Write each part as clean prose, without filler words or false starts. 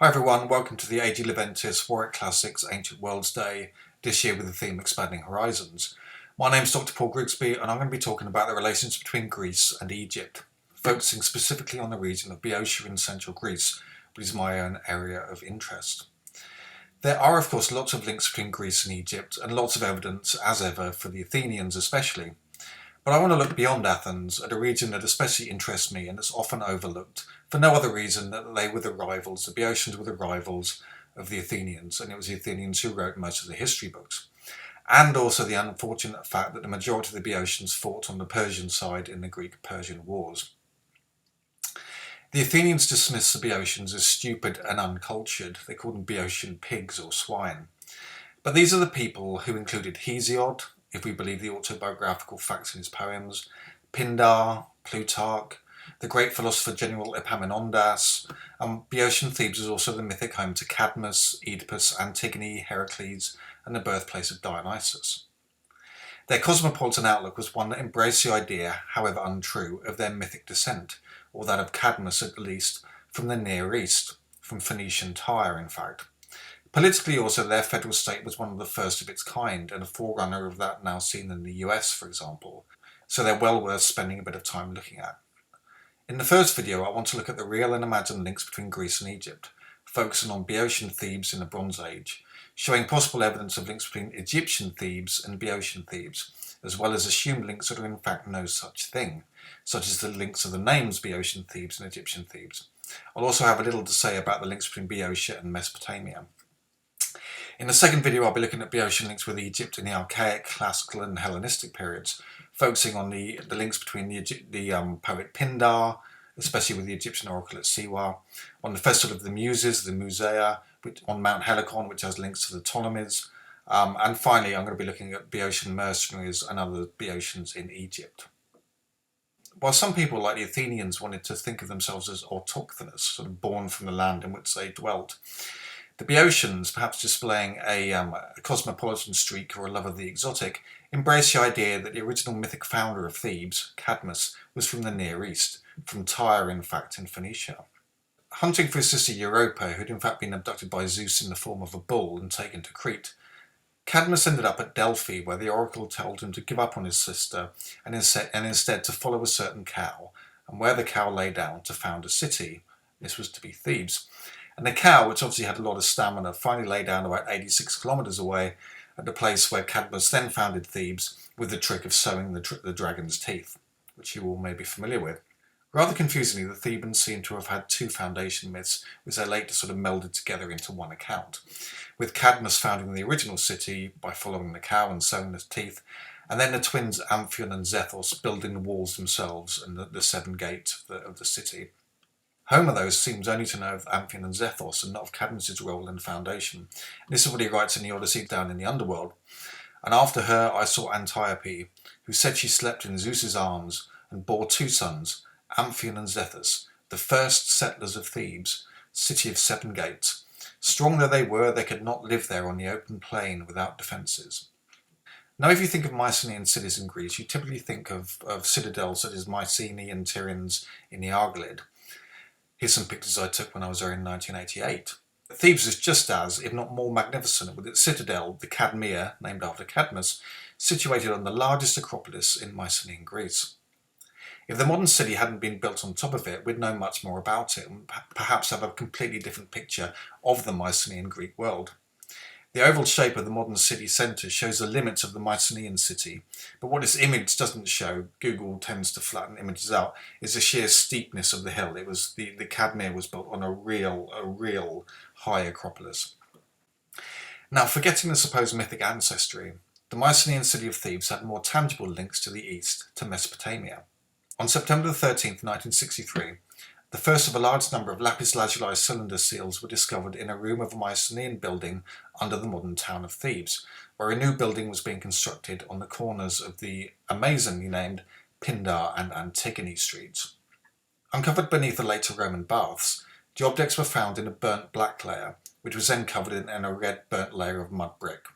Hi everyone, welcome to the A.G. Leventis Warwick Classics Ancient Worlds Day, this year with the theme Expanding Horizons. My name is Dr Paul Grigsby and I'm going to be talking about the relations between Greece and Egypt, focusing specifically on the region of Boeotia in central Greece, which is my own area of interest. There are of course lots of links between Greece and Egypt and lots of evidence, as ever, for the Athenians especially. But I want to look beyond Athens at a region that especially interests me and is often overlooked for no other reason than that they were the rivals, the Boeotians were the rivals of the Athenians, and it was the Athenians who wrote most of the history books. And also the unfortunate fact that the majority of the Boeotians fought on the Persian side in the Greek-Persian wars. The Athenians dismissed the Boeotians as stupid and uncultured. They called them Boeotian pigs or swine. But these are the people who included Hesiod, if we believe the autobiographical facts in his poems, Pindar, Plutarch, the great philosopher General Epaminondas. Boeotian Thebes is also the mythic home to Cadmus, Oedipus, Antigone, Heracles, and the birthplace of Dionysus. Their cosmopolitan outlook was one that embraced the idea, however untrue, of their mythic descent, or that of Cadmus at least, from the Near East, from Phoenician Tyre in fact. Politically also, their federal state was one of the first of its kind, and a forerunner of that now seen in the US, for example, so they're well worth spending a bit of time looking at. In the first video, I want to look at the real and imagined links between Greece and Egypt, focusing on Boeotian Thebes in the Bronze Age, showing possible evidence of links between Egyptian Thebes and Boeotian Thebes, as well as assumed links that are in fact no such thing, such as the links of the names Boeotian Thebes and Egyptian Thebes. I'll also have a little to say about the links between Boeotia and Mesopotamia. In the second video, I'll be looking at Boeotian links with Egypt in the Archaic, Classical and Hellenistic periods, focusing on the links between the poet Pindar, especially with the Egyptian oracle at Siwa, on the Festival of the Muses, the Musea, on Mount Helicon, which has links to the Ptolemies, and finally I'm going to be looking at Boeotian mercenaries and other Boeotians in Egypt. While some people, like the Athenians, wanted to think of themselves as autochthonous, sort of born from the land in which they dwelt, the Boeotians, perhaps displaying a cosmopolitan streak or a love of the exotic, embraced the idea that the original mythic founder of Thebes, Cadmus, was from the Near East, from Tyre in fact in Phoenicia. Hunting for his sister Europa, who had in fact been abducted by Zeus in the form of a bull and taken to Crete, Cadmus ended up at Delphi, where the oracle told him to give up on his sister and instead to follow a certain cow, and where the cow lay down to found a city. This was to be Thebes. And the cow, which obviously had a lot of stamina, finally lay down about 86 kilometres away at the place where Cadmus then founded Thebes with the trick of sowing the dragon's teeth, which you all may be familiar with. Rather confusingly, the Thebans seem to have had two foundation myths, which they later sort of melded together into one account, with Cadmus founding the original city by following the cow and sowing the teeth, and then the twins Amphion and Zethos building the walls themselves and the seven gates of the city. Homer, though, seems only to know of Amphion and Zethos and not of Cadmus's role in the foundation. This is what he writes in the Odyssey down in the underworld. And after her I saw Antiope, who said she slept in Zeus's arms and bore two sons, Amphion and Zethus, the first settlers of Thebes, city of seven gates. Strong though they were, they could not live there on the open plain without defences. Now, if you think of Mycenaean cities in Greece, you typically think of citadels such as Mycenae and Tiryns in the Argolid. Here's some pictures I took when I was there in 1988. Thebes is just as, if not more magnificent, with its citadel, the Cadmea, named after Cadmus, situated on the largest acropolis in Mycenaean Greece. If the modern city hadn't been built on top of it, we'd know much more about it and perhaps have a completely different picture of the Mycenaean Greek world. The oval shape of the modern city centre shows the limits of the Mycenaean city, but what this image doesn't show, Google tends to flatten images out, is the sheer steepness of the hill. It was the Cadmea was built on a real high acropolis. Now, forgetting the supposed mythic ancestry, the Mycenaean city of Thebes had more tangible links to the east, to Mesopotamia. On September 13th, 1963, the first of a large number of lapis lazuli cylinder seals were discovered in a room of a Mycenaean building under the modern town of Thebes, where a new building was being constructed on the corners of the amazingly named Pindar and Antigone streets. Uncovered beneath the later Roman baths, the objects were found in a burnt black layer, which was then covered in a red burnt layer of mud brick.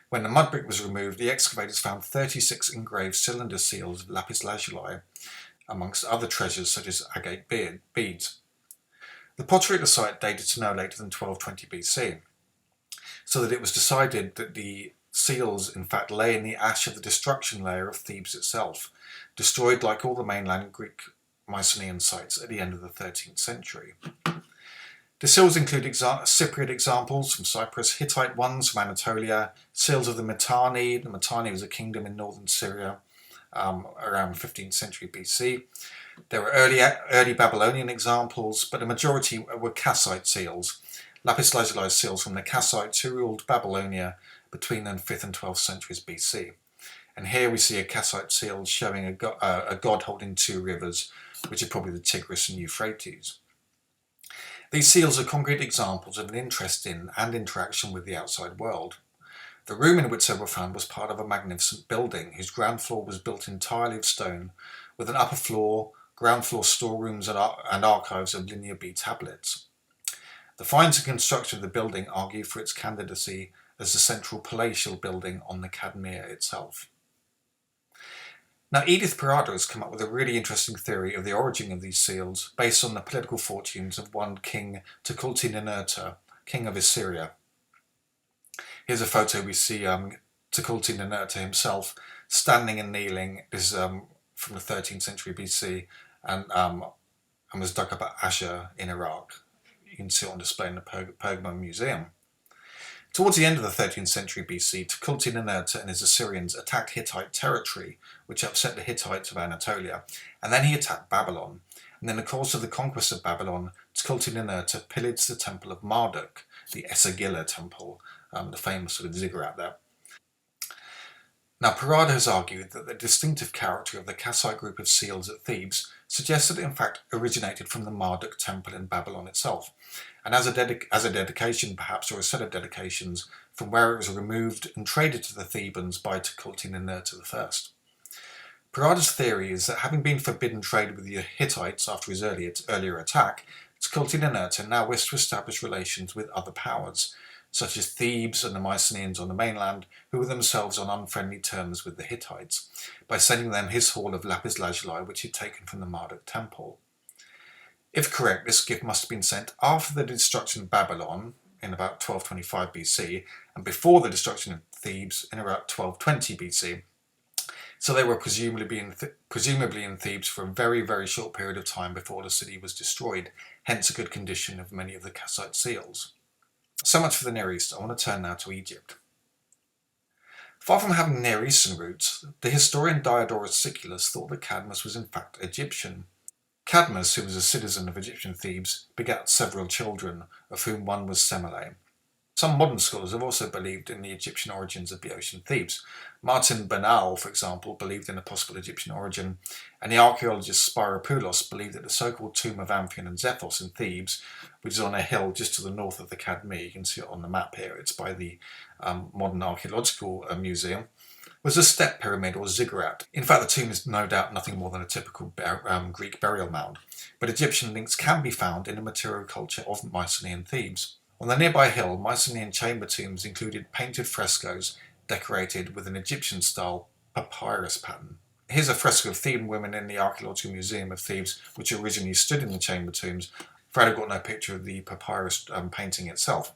When the mud brick was removed, the excavators found 36 engraved cylinder seals of lapis lazuli, amongst other treasures such as agate beads. The The pottery at the site dated to no later than 1220 BC, so that it was decided that the seals in fact lay in the ash of the destruction layer of Thebes itself, destroyed like all the mainland Greek Mycenaean sites at the end of the 13th century. The seals include Cypriot examples from Cyprus, Hittite ones from Anatolia, seals of the Mitanni. The Mitanni was a kingdom in northern Syria around 15th century BC. There were early Babylonian examples, but the majority were Kassite seals, lapis lazuli seals from the Kassites who ruled Babylonia between the 5th and 12th centuries BC. And here we see a Kassite seal showing a god holding two rivers, which are probably the Tigris and Euphrates. These seals are concrete examples of an interest in and interaction with the outside world. The room in which they were found was part of a magnificent building whose ground floor was built entirely of stone, with an upper floor, ground floor storerooms and archives of Linear B tablets. The finds and construction of the building argue for its candidacy as the central palatial building on the Cadmea itself. Now, Edith Parada has come up with a really interesting theory of the origin of these seals based on the political fortunes of one king Tukulti-Ninurta, king of Assyria. Here's a photo we see Tukulti-Ninurta himself standing and kneeling. This is from the 13th century BC and was dug up at Ashur in Iraq. You can see it on display in the Pergamon Museum. Towards the end of the 13th century BC, Tukulti-Ninurta and his Assyrians attacked Hittite territory, which upset the Hittites of Anatolia, and then he attacked Babylon. And in the course of the conquest of Babylon, Tukulti-Ninurta pillaged the temple of Marduk, the Esagila temple, the famous sort of ziggurat there. Now, Parada has argued that the distinctive character of the Kassite group of seals at Thebes suggests that it in fact originated from the Marduk temple in Babylon itself, and as a dedication perhaps, or a set of dedications, from where it was removed and traded to the Thebans by Tukulti-Ninurta I. Parada's theory is that having been forbidden trade with the Hittites after his earlier attack, Tukulti-Ninurta now wished to establish relations with other powers, such as Thebes and the Mycenaeans on the mainland, who were themselves on unfriendly terms with the Hittites, by sending them his haul of lapis lazuli, which he had taken from the Marduk temple. If correct, this gift must have been sent after the destruction of Babylon in about 1225 BC, and before the destruction of Thebes in about 1220 BC. So they were presumably in Thebes for a very, very short period of time before the city was destroyed, hence a good condition of many of the Kassite seals. So much for the Near East. I want to turn now to Egypt. Far from having Near Eastern roots, the historian Diodorus Siculus thought that Cadmus was in fact Egyptian. Cadmus, who was a citizen of Egyptian Thebes, begat several children, of whom one was Semele. Some modern scholars have also believed in the Egyptian origins of Boeotian Thebes. Martin Bernal, for example, believed in a possible Egyptian origin, and the archaeologist Spyropoulos believed that the so-called tomb of Amphion and Zethos in Thebes, which is on a hill just to the north of the Cadmea, you can see it on the map here, it's by the modern Archaeological Museum, was a step pyramid or ziggurat. In fact, the tomb is no doubt nothing more than a typical Greek burial mound, but Egyptian links can be found in the material culture of Mycenaean Thebes. On the nearby hill, Mycenaean chamber tombs included painted frescoes decorated with an Egyptian-style papyrus pattern. Here's a fresco of Theban women in the Archaeological Museum of Thebes, which originally stood in the chamber tombs. Afraid I've got no picture of the papyrus painting itself.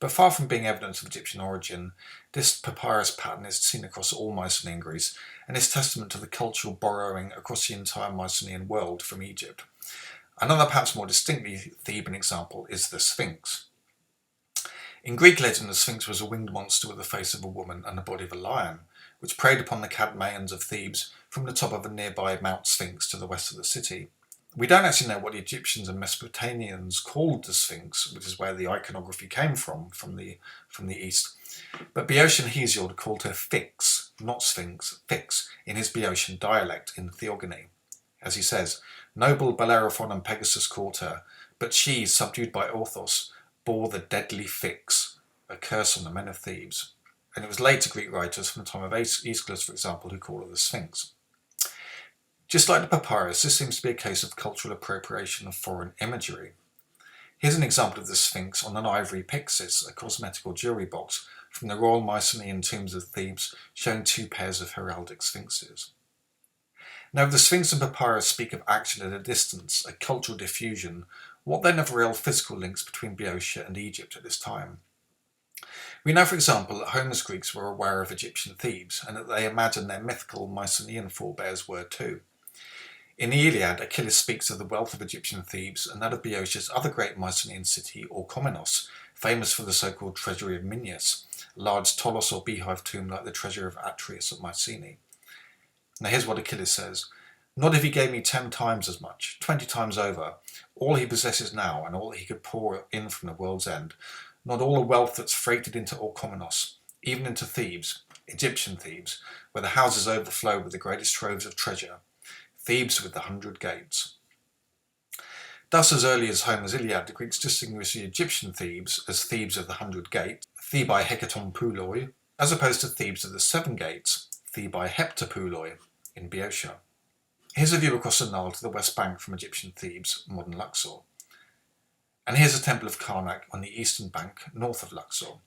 But far from being evidence of Egyptian origin, this papyrus pattern is seen across all Mycenaean Greece and is testament to the cultural borrowing across the entire Mycenaean world from Egypt. Another perhaps more distinctly Theban example is the Sphinx. In Greek legend, the Sphinx was a winged monster with the face of a woman and the body of a lion, which preyed upon the Cadmeans of Thebes from the top of a nearby Mount Sphinx to the west of the city. We don't actually know what the Egyptians and Mesopotamians called the Sphinx, which is where the iconography came from the east. But Boeotian Hesiod called her Fix, not Sphinx, Fix, in his Boeotian dialect in the Theogony. As he says, noble Bellerophon and Pegasus called her, but she, subdued by Orthos, bore the deadly Fix, a curse on the men of Thebes. And it was later Greek writers from the time of Aeschylus, for example, who called her the Sphinx. Just like the papyrus, this seems to be a case of cultural appropriation of foreign imagery. Here's an example of the Sphinx on an ivory pyxis, a cosmetic or jewellery box, from the Royal Mycenaean tombs of Thebes, showing two pairs of heraldic sphinxes. Now, if the Sphinx and papyrus speak of action at a distance, a cultural diffusion, What then of real physical links between Boeotia and Egypt at this time? We know, for example, that Homer's Greeks were aware of Egyptian Thebes, and that they imagined their mythical Mycenaean forebears were too. In the Iliad, Achilles speaks of the wealth of Egyptian Thebes and that of Boeotia's other great Mycenaean city, Orchomenos, famous for the so-called treasury of Minyas, a large tolos or beehive tomb like the treasure of Atreus at Mycenae. Now here's what Achilles says: "Not if he gave me 10 times as much, 20 times over, all he possesses now and all he could pour in from the world's end, not all the wealth that's freighted into Orchomenos, even into Thebes, Egyptian Thebes, where the houses overflow with the greatest troves of treasure, Thebes with the 100 gates." Thus, as early as Homer's Iliad, the Greeks distinguished the Egyptian Thebes as Thebes of the 100 gates, Thebai hekatonpouloi, as opposed to Thebes of the 7 gates, Thebai heptapouloi, in Boeotia. Here's a view across the Nile to the west bank from Egyptian Thebes, modern Luxor. And here's the Temple of Karnak on the eastern bank, north of Luxor.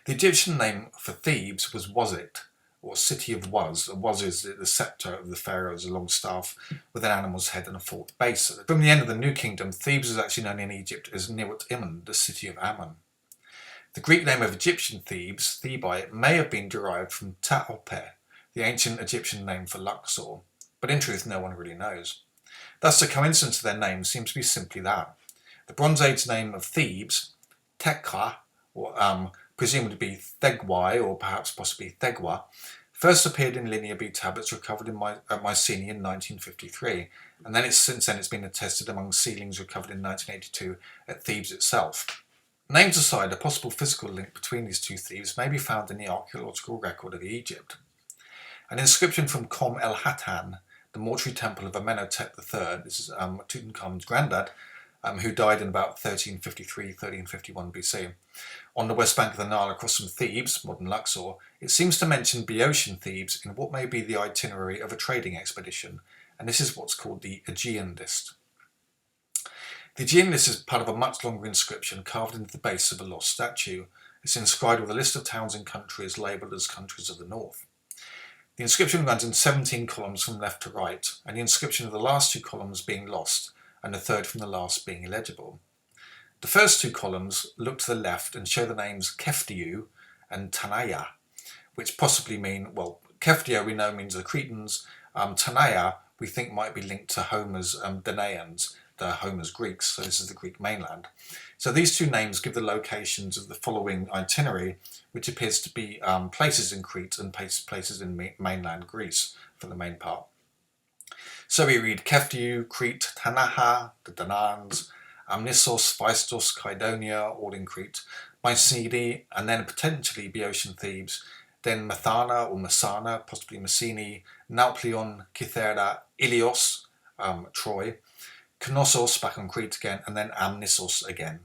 The Egyptian name for Thebes was Wazit, or City of Waz. Waz is the sceptre of the pharaohs, a long staff with an animal's head and a forked base. From the end of the New Kingdom, Thebes was actually known in Egypt as Newat Iman, the city of Ammon. The Greek name of Egyptian Thebes, Thebai, may have been derived from Taope, the ancient Egyptian name for Luxor, but in truth no one really knows. Thus the coincidence of their names seems to be simply that. The Bronze Age name of Thebes, Tekka, or presumed to be Thegwai, or perhaps possibly Thegwa, first appeared in Linear B tablets recovered at Mycenae in 1953, and then since then it's been attested among sealings recovered in 1982 at Thebes itself. Names aside, a possible physical link between these two Thebes may be found in the archaeological record of Egypt. An inscription from Kom el Hatan, the mortuary temple of Amenhotep III, this is Tutankhamun's granddad, who died in about 1353-1351 BC. On the west bank of the Nile across from Thebes, modern Luxor, it seems to mention Boeotian Thebes in what may be the itinerary of a trading expedition, and this is what's called the Aegean list. The Aegean list is part of a much longer inscription carved into the base of a lost statue. It's inscribed with a list of towns and countries labelled as countries of the north. The inscription runs in 17 columns from left to right, and the inscription of the last 2 columns being lost, and the third from the last being illegible. The first 2 columns look to the left and show the names Keftiu and Tanaya, which possibly mean, well, Keftiu we know means the Cretans, Tanaya we think might be linked to Homer's Danaians, the Homer's Greeks, so this is the Greek mainland. So these 2 names give the locations of the following itinerary, which appears to be places in Crete and places in mainland Greece for the main part. So we read Keftiu, Crete, Tanaha, the Danans, Amnissos, Phaistos, Kydonia, all in Crete, Mycenae, and then potentially Boeotian Thebes, then Methana or Messana, possibly Messene, Nauplion, Kythera, Ilios, Troy, Knossos back on Crete again, and then Amnissos again.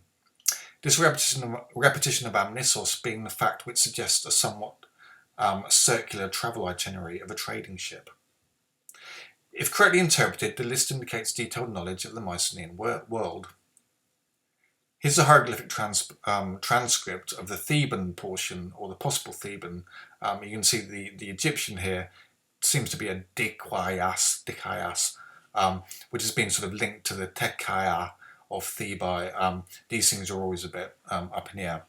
This repetition of Amnissos being the fact which suggests a somewhat circular travel itinerary of a trading ship. If correctly interpreted, the list indicates detailed knowledge of the Mycenaean world. Here's a hieroglyphic transcript of the Theban portion, or the possible Theban. You can see the Egyptian here seems to be a Dikaias, which has been sort of linked to the Tekaya of Thebai. These things are always a bit up in the air.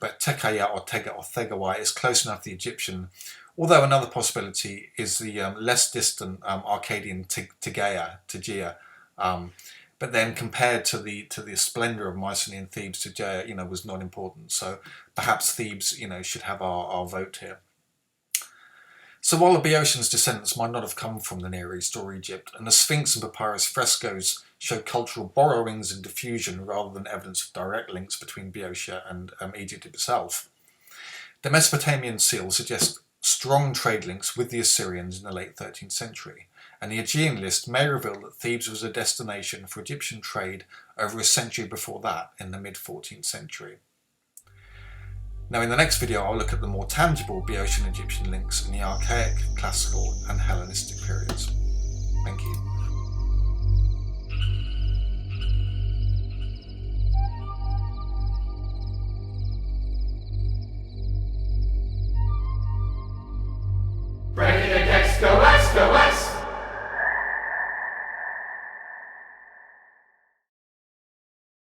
But Tekaya or Tega or Thegawai is close enough to the Egyptian, although another possibility is the less distant Arcadian Tegea. But then compared to the splendour of Mycenaean Thebes, Tegea, was not important. So perhaps Thebes, should have our vote here. So while the Boeotians' descendants might not have come from the Near East or Egypt, and the Sphinx and papyrus frescoes show cultural borrowings and diffusion rather than evidence of direct links between Boeotia and Egypt itself, the Mesopotamian seals suggest strong trade links with the Assyrians in the late 13th century, and the Aegean list may reveal that Thebes was a destination for Egyptian trade over a century before that, in the mid-14th century. Now in the next video I'll look at the more tangible Boeotian Egyptian links in the Archaic, Classical and Hellenistic periods. Thank you.